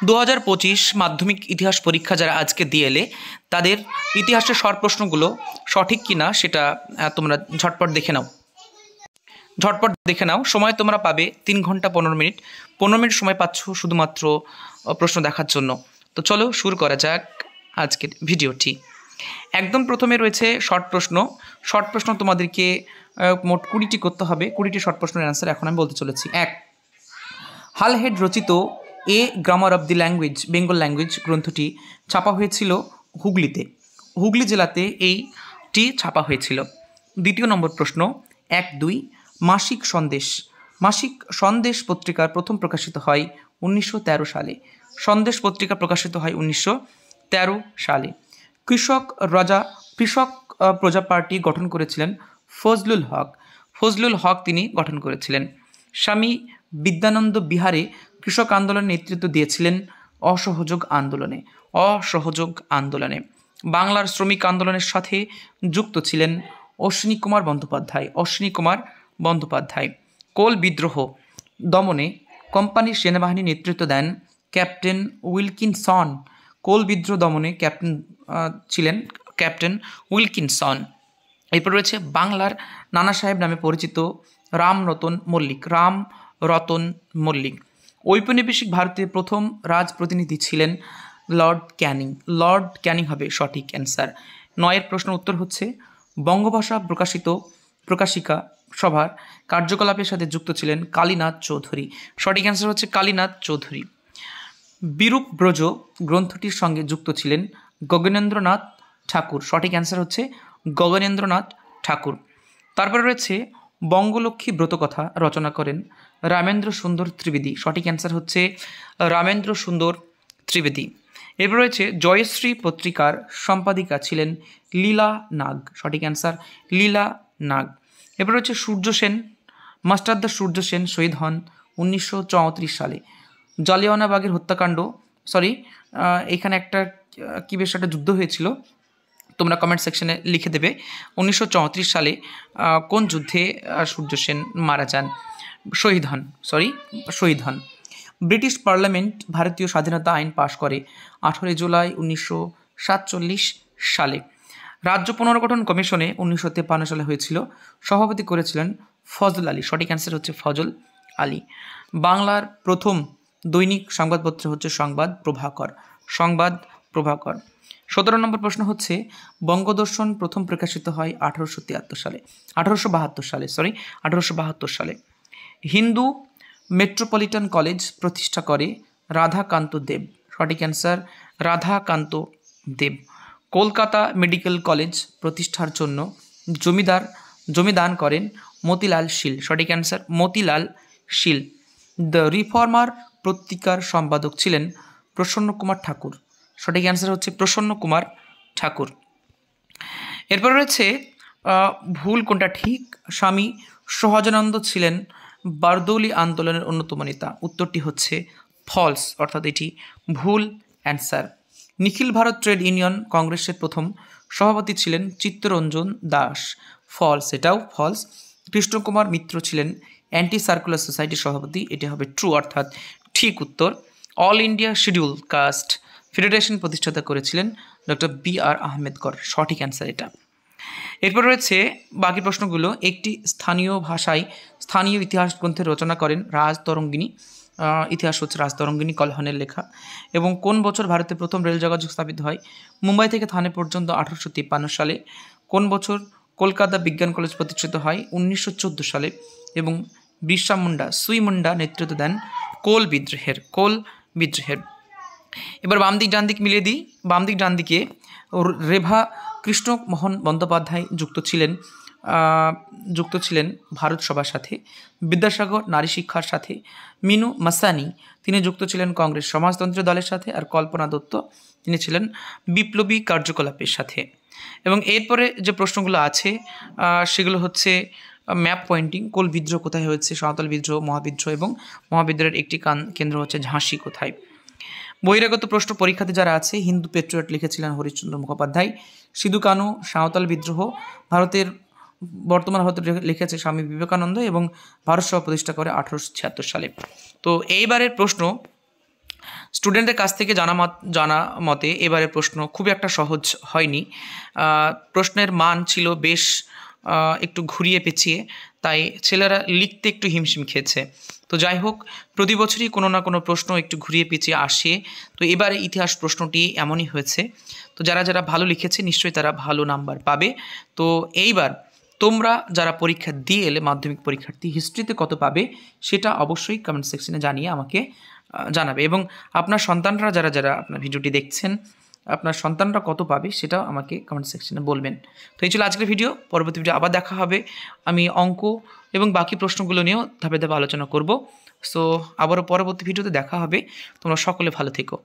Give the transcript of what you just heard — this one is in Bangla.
2025 মাধ্যমিক ইতিহাস পরীক্ষা যারা আজকে দিয়ে এলে তাদের ইতিহাসের শর্ট প্রশ্নগুলো সঠিক কিনা সেটা তোমরা ঝটপট দেখে নাও। সময় তোমরা পাবে 3 ঘন্টা 15 মিনিট। 15 মিনিট সময় পাচ্ছ শুধুমাত্র প্রশ্ন দেখার জন্য। তো চলো শুরু করা যাক আজকের ভিডিওটি। একদম প্রথমে রয়েছে শর্ট প্রশ্ন তোমাদেরকে মোট 20টি করতে হবে। 20টি শর্ট প্রশ্নের অ্যান্সার এখন আমি বলতে চলেছি। 1, হালহেড রচিত a grammar of the language Bengal language গ্রন্থটি ছাপা হয়েছিল হুগলি জেলাতে এইটি ছাপা হয়েছিল। 2 নম্বর প্রশ্ন 1, 2, মাসিক সন্দেশ পত্রিকার প্রথম প্রকাশিত হয় 1913 সালে। সন্দেশ পত্রিকা প্রকাশিত হয় 1913 সালে। কৃষক প্রজা পার্টি গঠন করেছিলেন ফজলুল হক তিনি গঠন করেছিলেন। স্বামী বিদ্যানন্দ বিহারে কৃষক আন্দোলনের নেতৃত্ব দিয়েছিলেন অসহযোগ আন্দোলনে। বাংলার শ্রমিক আন্দোলনের সাথে যুক্ত ছিলেন অশ্বিনী কুমার বন্দ্যোপাধ্যায়। কোল বিদ্রোহ দমনে কোম্পানির সেনাবাহিনী নেতৃত্ব দেন ক্যাপ্টেন উইলকিনসন। কোল বিদ্রোহ দমনে ছিলেন ক্যাপ্টেন উইলকিনসন। এরপর রয়েছে বাংলার নানা সাহেব নামে পরিচিত রামরতন মল্লিক। ঔপনিবেশিক ভারতের প্রথম রাজপ্রতিনিধি ছিলেন লর্ড ক্যানিং হবে সঠিক অ্যান্সার। 9 প্রশ্ন উত্তর হচ্ছে বঙ্গভাষা প্রকাশিকা সভার কার্যকলাপের সাথে যুক্ত ছিলেন কালীনাথ চৌধুরী। সঠিক অ্যান্সার হচ্ছে কালীনাথ চৌধুরী। বিরূপ ব্রজ গ্রন্থটির সঙ্গে যুক্ত ছিলেন গগনেন্দ্রনাথ ঠাকুর। সঠিক অ্যান্সার হচ্ছে গগনেন্দ্রনাথ ঠাকুর। তারপরে রয়েছে বঙ্গলক্ষ্মী ব্রতকথা রচনা করেন রামেন্দ্র সুন্দর ত্রিবেদী। সঠিক অ্যান্সার হচ্ছে রামেন্দ্র সুন্দর ত্রিবেদী। এরপর রয়েছে জয়শ্রী পত্রিকার সম্পাদিকা ছিলেন লীলা নাগ। সঠিক অ্যান্সার লীলা নাগ। এরপর রয়েছে মাস্টারদা সূর্য সেন শহীদ হন 1934 সালে। জালিয়ানওয়ালাবাগের হত্যাকাণ্ড এখানে একটা কি বেশ একটা যুদ্ধ হয়েছিল, তোমরা কমেন্ট সেকশনে লিখে দেবে 1934 সালে কোন যুদ্ধে সূর্য সেন মারা যান, শহীদ হন। ব্রিটিশ পার্লামেন্ট ভারতীয় স্বাধীনতা আইন পাশ করে 18 জুলাই 1947 সালে। রাজ্য পুনর্গঠন কমিশনে 1953 সালে হয়েছিল। সভাপতি করেছিলেন ফজল আলী। সঠিক অ্যান্সার হচ্ছে ফজল আলী। বাংলার প্রথম দৈনিক সংবাদপত্র হচ্ছে সংবাদ প্রভাকর। 17 নম্বর প্রশ্ন হচ্ছে বঙ্গদর্শন প্রথম প্রকাশিত হয় 1872 সালে। হিন্দু মেট্রোপলিটন কলেজ প্রতিষ্ঠা করে রাধাকান্ত দেব। সঠিক answer Radhakanta Deb. Kolkata medical college প্রতিষ্ঠার জন্য জমিদান করেন মতিলাল শীল। সঠিক answer Motilal Seal. The reformer পত্রিকার সম্পাদক ছিলেন প্রসন্ন কুমার ঠাকুর। সঠিক অ্যান্সার হচ্ছে প্রসন্ন কুমার ঠাকুর। এরপর রয়েছে ভুল কোনটা ঠিক। স্বামী সহজানন্দ ছিলেন বারদৌলি আন্দোলনের অন্যতম নেতা। উত্তরটি হচ্ছে ফলস, অর্থাৎ এটি ভুল অ্যান্সার। নিখিল ভারত ট্রেড ইউনিয়ন কংগ্রেসের প্রথম সভাপতি ছিলেন চিত্তরঞ্জন দাস। ফলস, এটাও ফলস। কৃষ্ণকুমার মিত্র ছিলেন অ্যান্টি সার্কুলার সোসাইটির সভাপতি। এটি হবে ট্রু, অর্থাৎ ঠিক উত্তর। All India schedule caste federation প্রতিষ্ঠাতা করেছিলেন ডক্টর বি.আর. আহমেদকর। সঠিক অ্যান্সার এটা। এরপর রয়েছে বাকি প্রশ্নগুলো। একটি স্থানীয় ইতিহাস গ্রন্থের রচনা করেন রাজতরঙ্গিনী। ইতিহাস হচ্ছে রাজতরঙ্গিনী কলহনের লেখা। এবং কোন বছর ভারতে প্রথম রেল যোগাযোগ স্থাপিত হয়? মুম্বাই থেকে থানে পর্যন্ত 1853 সালে। কোন বছর কলকাতা বিজ্ঞান কলেজ প্রতিষ্ঠিত হয়? 1914 সালে। এবং বিরসা মুন্ডা নেতৃত্ব দেন কোল বিদ্রোহের। এবার বাম দিক ডান দিক মিলিয়ে দিই। বাম দিক ডান দিকে রেভা কৃষ্ণমোহন বন্দ্যোপাধ্যায় যুক্ত ছিলেন ভারত সভার সাথে। বিদ্যাসাগর নারী শিক্ষার সাথে। মিনু মাসানি তিনি যুক্ত ছিলেন কংগ্রেস সমাজতন্ত্র দলের সাথে। আর কল্পনা দত্ত তিনি ছিলেন বিপ্লবী কার্যকলাপের সাথে। এবং এরপরে যে প্রশ্নগুলো আছে সেগুলো হচ্ছে ম্যাপ পয়েন্টিং। কোল বিদ্রোহ কোথায় হয়েছে? সাঁওতাল বিদ্রোহ, মহাবিদ্রোহ, এবং মহাবিদ্রোহের একটি কেন্দ্র হচ্ছে ঝাঁসি কোথায়। বহিরাগত প্রশ্ন পরীক্ষাতে যারা আছে, হিন্দু পেট্রিয়ট লিখেছিলেন হরিশ্চন্দ্র মুখোপাধ্যায়। সিধু কানু সাঁওতাল বিদ্রোহ বর্তমান ভারতের লিখেছে স্বামী বিবেকানন্দ, এবং ভারত সভা প্রতিষ্ঠা করে 1876 সালে। তো এইবারের প্রশ্ন স্টুডেন্টদের কাছ থেকে জানা মতে এবারের প্রশ্ন খুব একটা সহজ হয়নি। প্রশ্নের মান ছিল বেশ একটু ঘুরিয়ে পেঁচিয়ে, তাই ছেলেরা লিখতে একটু হিমশিম খেয়েছে। তো যাই হোক, প্রতি বছরই কোনো না কোনো প্রশ্ন একটু ঘুরিয়ে পেঁচিয়ে আসে। তো এবারে ইতিহাস প্রশ্নটি এমনই হয়েছে। তো যারা যারা ভালো লিখেছে নিশ্চয়ই তারা ভালো নাম্বার পাবে। তো এইবার তোমরা যারা পরীক্ষা দিয়ে এলে, মাধ্যমিক পরীক্ষার্থী, হিস্ট্রিতে কত পাবে সেটা অবশ্যই কমেন্ট সেকশনে জানিয়ে আমাকে জানাবে। এবং আপনার সন্তানরা যারা যারা আপনার ভিডিওটি দেখছেন, আপনার সন্তানরা কত পাবে সেটাও আমাকে কমেন্ট সেকশনে বলবেন। তো এই ছিল আজকের ভিডিও। পরবর্তী ভিডিও আবার দেখা হবে। আমি অঙ্ক এবং বাকি প্রশ্নগুলো নিয়েও ধাপে ধাপে আলোচনা করব। সো আবারও পরবর্তী ভিডিওতে দেখা হবে। তোমরা সকলে ভালো থেকো।